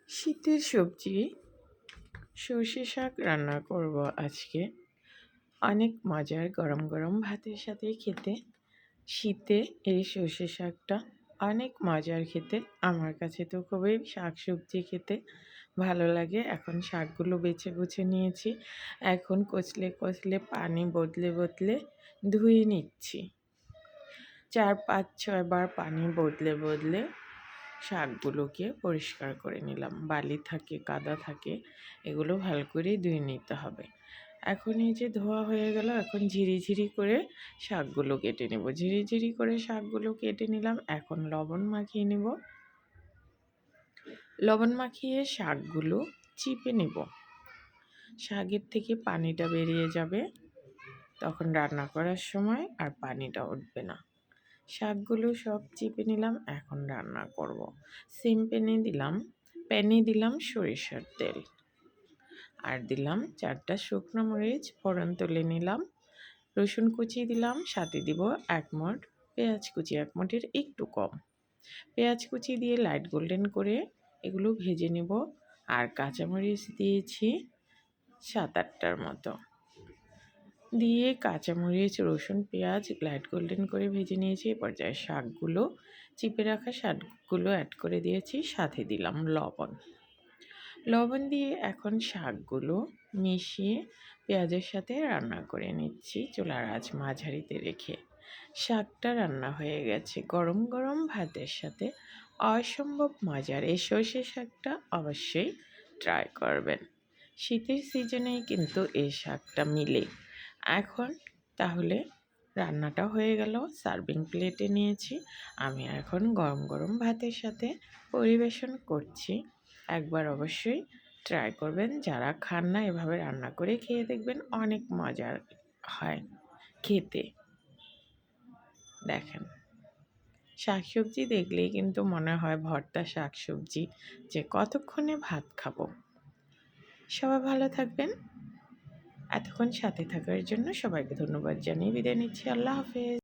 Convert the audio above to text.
শীতের সবজি সর্ষে শাক রান্না করব আজকে। অনেক মজার গরম গরম ভাতের সাথে খেতে। শীতে এই সর্ষে শাকটা অনেক মজার খেতে। আমার কাছে তো খুবই শাক সবজি খেতে ভালো লাগে। এখন শাকগুলো বেছে বুছে নিয়েছি। এখন কচলে কচলে পানি বদলে বদলে ধুয়ে নিচ্ছি। 4-5-6 বার পানি বদলে বদলে শাকগুলোকে পরিষ্কার করে নিলাম। বালি থাকে, কাদা থাকে, এগুলো ভালো করে ধুয়ে নিতে হবে। এখন এই যে ধোয়া হয়ে গেল, এখন ঝিরিঝিরি করে শাকগুলো কেটে নেব। ঝিরিঝিরি করে শাকগুলো কেটে নিলাম। এখন লবণ মাখিয়ে নেব। লবণ মাখিয়ে শাকগুলো চিপে নেব। শাকের থেকে পানিটা বেরিয়ে যাবে, তখন রান্না করার সময় আর পানিটা উঠবে না। শাকগুলো সব চিপে নিলাম। এখন রান্না করব। সিম প্যানে দিলাম সরিষার তেল, আর দিলাম 4টা শুকনো মরিচ ফোড়ন তুলে নিলাম। রসুন কুচি দিলাম, সাথে দিব 1 মুঠ পেঁয়াজ কুচি, 1 মুঠের একটু কম পেঁয়াজ কুচি দিয়ে লাইট গোল্ডেন করে এগুলো ভেজে নেব। আর কাঁচামরিচ দিয়েছি 7-8টার মতো, দিয়ে কাঁচামরিচ রসুন পেঁয়াজ লাইট গোল্ডেন করে ভেজে নিয়েছি। এ পর্যায়ে শাকগুলো চিপে রাখা শাকগুলো অ্যাড করে দিয়েছি, সাথে দিলাম লবণ দিয়ে এখন শাকগুলো মিশিয়ে পেঁয়াজের সাথে রান্না করে নিচ্ছি চুলার আঁচ মাঝারিতে রেখে। শাকটা রান্না হয়ে গেছে। গরম গরম ভাতের সাথে অসম্ভব মজার এই সর্ষে শাকটা অবশ্যই ট্রাই করবেন। শীতের সিজনেই কিন্তু এই শাকটা মিলে। এখন তাহলে রান্নাটা হয়ে গেল, সার্ভিং প্লেটে নিয়েছি। আমি এখন গরম গরম ভাতের সাথে পরিবেশন করছি। একবার অবশ্যই ট্রাই করবেন। যারা খান না, এভাবে রান্না করে খেয়ে দেখবেন, অনেক মজার হয় খেতে। দেখেন, শাকসবজি দেখলেই কিন্তু মনে হয় ভর্তা শাকসবজি, যে কতক্ষণে ভাত খাবো। সবাই ভালো থাকবেন। এতক্ষণ সাথে থাকার জন্য সবাইকে ধন্যবাদ জানিয়ে বিদায় নিচ্ছি। আল্লাহ হাফেজ।